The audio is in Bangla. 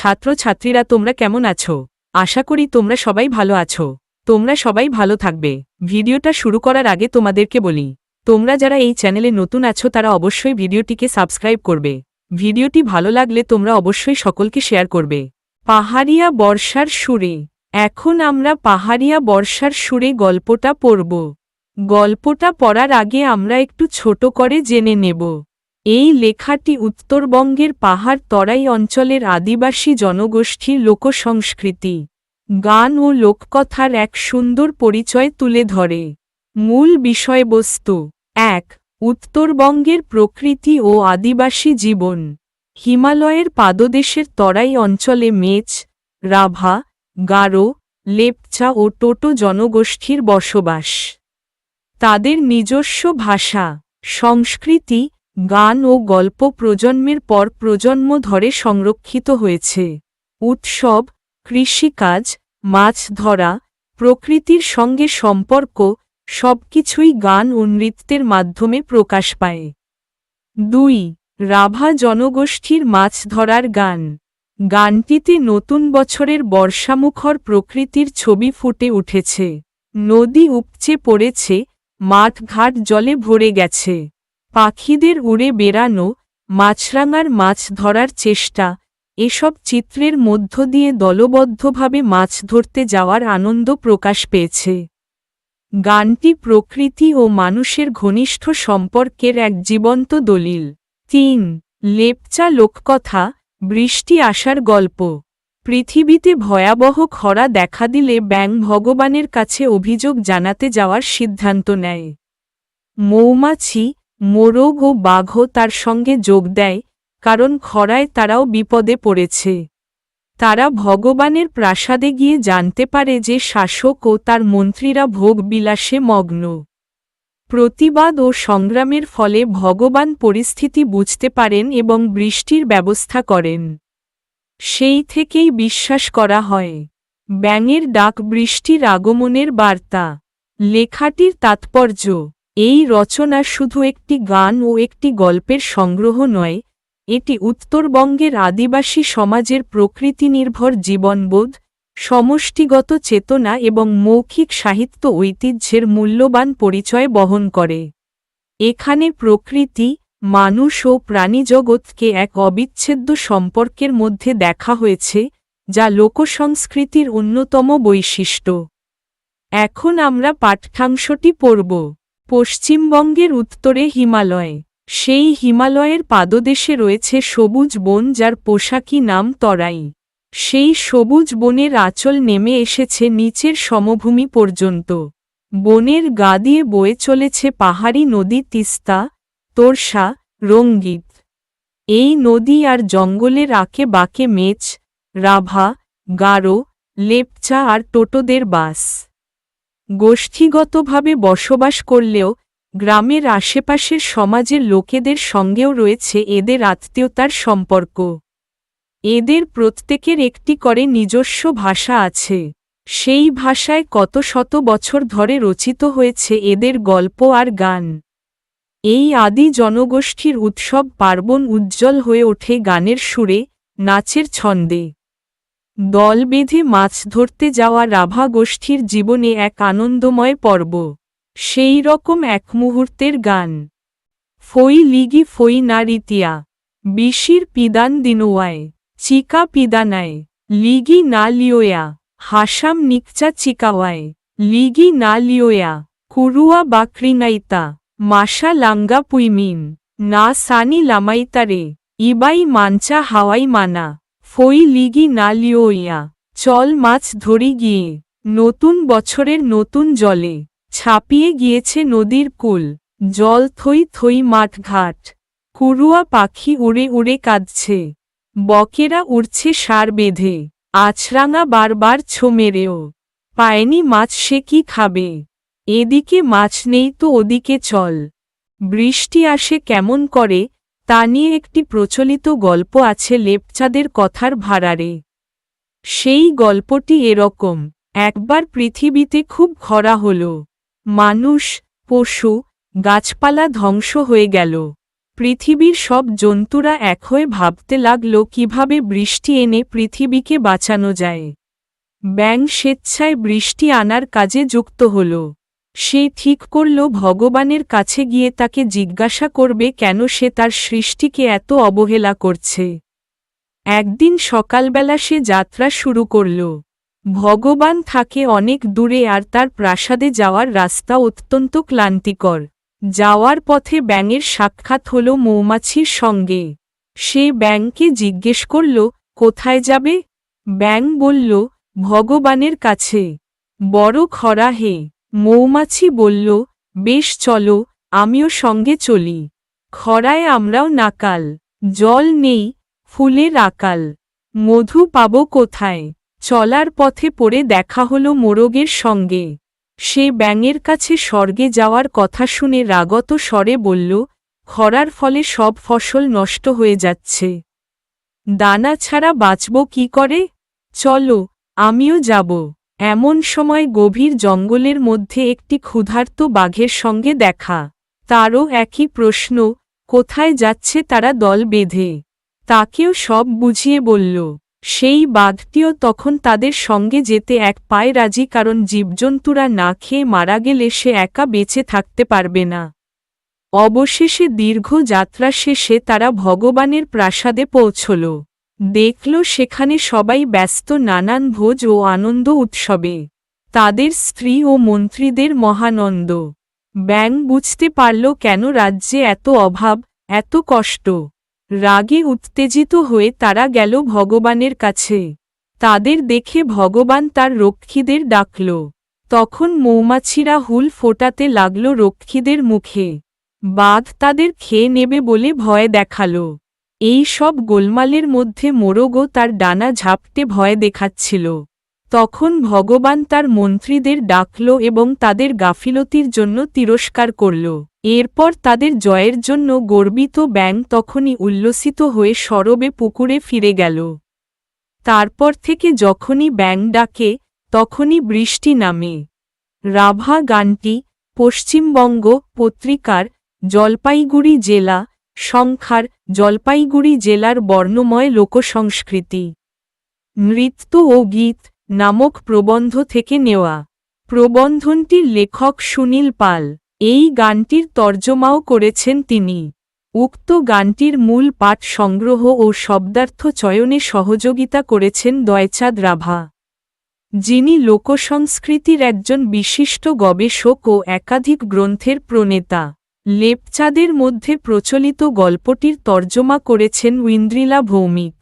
ছাত্রছাত্রীরা তোমরা কেমন আছো? আশা করি তোমরা সবাই ভালো আছো। তোমরা সবাই ভালো থাকবে। ভিডিওটা শুরু করার আগে তোমাদেরকে বলি, তোমরা যারা এই চ্যানেলে নতুন আছো তারা অবশ্যই ভিডিওটিকে সাবস্ক্রাইব করবে। ভিডিওটি ভালো লাগলে তোমরা অবশ্যই সকলকে শেয়ার করবে। পাহাড়িয়া বর্ষার সুরে। এখন আমরা পাহাড়িয়া বর্ষার সুরে গল্পটা পড়ব। গল্পটা পড়ার আগে আমরা একটু ছোট করে জেনে নেব। এই লেখাটি উত্তরবঙ্গের পাহাড় তরাই অঞ্চলের আদিবাসী জনগোষ্ঠীর লোকসংস্কৃতি, গান ও লোককথার এক সুন্দর পরিচয় তুলে ধরে। মূল বিষয়বস্তু: ১. উত্তরবঙ্গের প্রকৃতি ও আদিবাসী জীবন। হিমালয়ের পাদদেশের তরাই অঞ্চলে মেচ, রাভা, গারো, লেপচা ও টোটো জনগোষ্ঠীর বসবাস। তাদের নিজস্ব ভাষা, সংস্কৃতি, গান ও গল্প প্রজন্মের পর প্রজন্ম ধরে সংরক্ষিত হয়েছে। উৎসব, কৃষিকাজ, মাছ ধরা, প্রকৃতির সঙ্গে সম্পর্ক সবকিছুই গান ও নৃত্যের মাধ্যমে প্রকাশ পায়। ২. রাভা জনগোষ্ঠীর মাছ ধরার গান। গানটিতে নতুন বছরের বর্ষামুখর প্রকৃতির ছবি ফুটে উঠেছে। নদী উপচে পড়েছে, মাঠঘাট জলে ভরে গেছে। পাখিদের উড়ে বেড়ানো, মাছরাঙার মাছ ধরার চেষ্টা, এসব চিত্রের মধ্য দিয়ে দলবদ্ধভাবে মাছ ধরতে যাওয়ার আনন্দ প্রকাশ পেয়েছে। গানটি প্রকৃতি ও মানুষের ঘনিষ্ঠ সম্পর্কের এক জীবন্ত দলিল। ৩. লেপচা লোককথা, বৃষ্টি আসার গল্প। পৃথিবীতে ভয়াবহ খরা দেখা দিলে ব্যাঙ ভগবানের কাছে অভিযোগ জানাতে যাওয়ার সিদ্ধান্ত নেয়। মৌমাছি, মোরগ ও বাঘও তার সঙ্গে যোগ দেয়, কারণ খরায় তারাও বিপদে পড়েছে। তারা ভগবানের প্রাসাদে গিয়ে জানতে পারে যে শাসক ও তার মন্ত্রীরা ভোগ বিলাসে মগ্ন। প্রতিবাদ ও সংগ্রামের ফলে ভগবান পরিস্থিতি বুঝতে পারেন এবং বৃষ্টির ব্যবস্থা করেন। সেই থেকেই বিশ্বাস করা হয়, ব্যাঙের ডাক বৃষ্টির আগমনের বার্তা। লেখাটির তাৎপর্য: এই রচনা শুধু একটি গান ও একটি গল্পের সংগ্রহ নয়, এটি উত্তরবঙ্গের আদিবাসী সমাজের প্রকৃতিনির্ভর জীবনবোধ, সমষ্টিগত চেতনা এবং মৌখিক সাহিত্য ঐতিহ্যের মূল্যবান পরিচয় বহন করে। এখানে প্রকৃতি, মানুষ ও প্রাণীজগৎকে এক অবিচ্ছেদ্য সম্পর্কের মধ্যে দেখা হয়েছে, যা লোকসংস্কৃতির অন্যতম বৈশিষ্ট্য। এখন আমরা পাঠ্যাংশটি পড়ব। পশ্চিমবঙ্গের উত্তরে হিমালয়। সেই হিমালয়ের পাদদেশে রয়েছে সবুজ বন, যার পোশাকি নাম তরাই। সেই সবুজ বনের আঁচল নেমে এসেছে নিচের সমভূমি পর্যন্ত। বনের গা দিয়ে বয়ে চলেছে পাহাড়ি নদী তিস্তা, তোরসা, রঙ্গিত। এই নদী আর জঙ্গলের আঁকে বাঁকে মেচ, রাভা, গারো, লেপচা আর টোটোদের বাস। গোষ্ঠীগতভাবে বসবাস করলেও গ্রামের আশেপাশের সমাজের লোকেদের সঙ্গেও রয়েছে এদের আত্মীয়তার সম্পর্ক। এদের প্রত্যেকের একটি করে নিজস্ব ভাষা আছে। সেই ভাষায় কত শত বছর ধরে রচিত হয়েছে এদের গল্প আর গান। এই আদি জনগোষ্ঠীর উৎসব পার্বণ উজ্জ্বল হয়ে ওঠে গানের সুরে, নাচের ছন্দে। দল বেঁধে মাছ ধরতে যাওয়া রাভা গোষ্ঠীর জীবনে এক আনন্দময় পর্ব। সেই রকম এক মুহূর্তের গান। ফই লিগি ফই না রীতিয়া, বিশির পিদান দিনোয়ায়, চিকা পিদানায়, লিগি না লিওয়া, হাসাম নিকচা চিকাওয়ায়, লিগি না লিওয়া, কুরুয়া বাকরিনাইতা, মাসা লাঙ্গা পুইমিন, না সানি লামাইতারে, ইবাই মানচা হাওয়াই মানা, ফই লিগি না লিওয়া। চল মাছ ধরি গিয়ে। নতুন বছরের নতুন জলে ছাপিয়ে গিয়েছে নদীর কুল, জল থই থই মাঠঘাট। কুরুয়া পাখি উড়ে উড়ে কাঁদছে, বকেরা উড়ছে সার বেঁধে। আছরাঙা বারবার ছো মেরেও, পায়নি মাছ সে কি খাবে। এদিকে মাছ নেই তো ওদিকে চল, বৃষ্টি আসে কেমন করে, তা নিয়ে একটি প্রচলিত গল্প আছে লেপচাদের কথার ভাড়ারে। সেই গল্পটি এরকম: একবার পৃথিবীতে খুব খরা হল। মানুষ, পশু, গাছপালা ধ্বংস হয়ে গেল। পৃথিবীর সব জন্তুরা এক হয়ে ভাবতে লাগল কিভাবে বৃষ্টি এনে পৃথিবীকে বাঁচানো যায়। ব্যাঙ স্বেচ্ছায় বৃষ্টি আনার কাজে যুক্ত হল। সে ঠিক করল ভগবানের কাছে গিয়ে তাকে জিজ্ঞাসা করবে কেন সে তার সৃষ্টিকে এত অবহেলা করছে। একদিন সকালবেলা সে যাত্রা শুরু করল। ভগবান থাকে অনেক দূরে আর তার প্রাসাদে যাওয়ার রাস্তা অত্যন্ত ক্লান্তিকর। যাওয়ার পথে ব্যাঙের সাক্ষাৎ হল মৌমাছির সঙ্গে। সে ব্যাঙকে জিজ্ঞেস করল, কোথায় যাবে? ব্যাঙ বলল, ভগবানের কাছে। বড় খরা হে। মৌমাছি বলল, বেশ চলো, আমিও সঙ্গে চলি। খরায় আমরাও নাকাল, জল নেই, ফুলের আকাল, মধু পাব কোথায়? চলার পথে পড়ে দেখা হলো মোরগের সঙ্গে। সে ব্যাঙের কাছে স্বর্গে যাওয়ার কথা শুনে রাগত স্বরে বলল, খরার ফলে সব ফসল নষ্ট হয়ে যাচ্ছে। দানা ছাড়া বাঁচব কি করে? চলো, আমিও যাব। এমন সময় গভীর জঙ্গলের মধ্যে একটি ক্ষুধার্ত বাঘের সঙ্গে দেখা। তারও একই প্রশ্ন, কোথায় যাচ্ছে তারা দল বেঁধে। তাকেও সব বুঝিয়ে বলল। সেই বাঘটিও তখন তাদের সঙ্গে যেতে এক পায়ে রাজি, কারণ জীবজন্তুরা না খেয়ে মারা গেলে সে একা বেঁচে থাকতে পারবে না। অবশেষে দীর্ঘ যাত্রা শেষে তারা ভগবানের প্রাসাদে পৌঁছল। দেখল সেখানে সবাই ব্যস্ত নানান ভোজ ও আনন্দ উৎসবে। তাদের স্ত্রী ও মন্ত্রীদের মহানন্দ। ব্যাঙ বুঝতে পারল কেন রাজ্যে এত অভাব, এত কষ্ট। রাগে উত্তেজিত হয়ে তারা গেল ভগবানের কাছে। তাদের দেখে ভগবান তার রক্ষীদের ডাকল। তখন মৌমাছিরা হুল ফোটাতে লাগল রক্ষীদের মুখে। বাঘ তাদের খেয়ে নেবে বলে ভয় দেখাল। এই সব গোলমালের মধ্যে মোরগও তার ডানা ঝাপটে ভয় দেখাচ্ছিল। তখন ভগবান তার মন্ত্রীদের ডাকল এবং তাদের গাফিলতির জন্য তিরস্কার করল। এরপর তাদের জয়ের জন্য গর্বিত ব্যাঙ তখনই উল্লসিত হয়ে সরবে পুকুরে ফিরে গেল। তারপর থেকে যখনই ব্যাঙ ডাকে তখনই বৃষ্টি নামে। রাভা গানটি পশ্চিমবঙ্গ পত্রিকার জলপাইগুড়ি জেলা সংখ্যার জলপাইগুড়ি জেলার বর্ণময় লোকসংস্কৃতি নৃত্য ও গীত নামক প্রবন্ধ থেকে নেওয়া। প্রবন্ধটির লেখক সুনীল পাল। এই গানটির তর্জমাও করেছেন তিনি। উক্ত গানটির মূল পাঠ সংগ্রহ ও শব্দার্থ চয়নে সহযোগিতা করেছেন দয়চাঁদ রাভা, যিনি লোকসংস্কৃতির একজন বিশিষ্ট গবেষক ও একাধিক গ্রন্থের প্রণেতা। লেপচাঁদের মধ্যে প্রচলিত গল্পটির তর্জমা করেছেন ঐন্দ্রিলা ভৌমিক।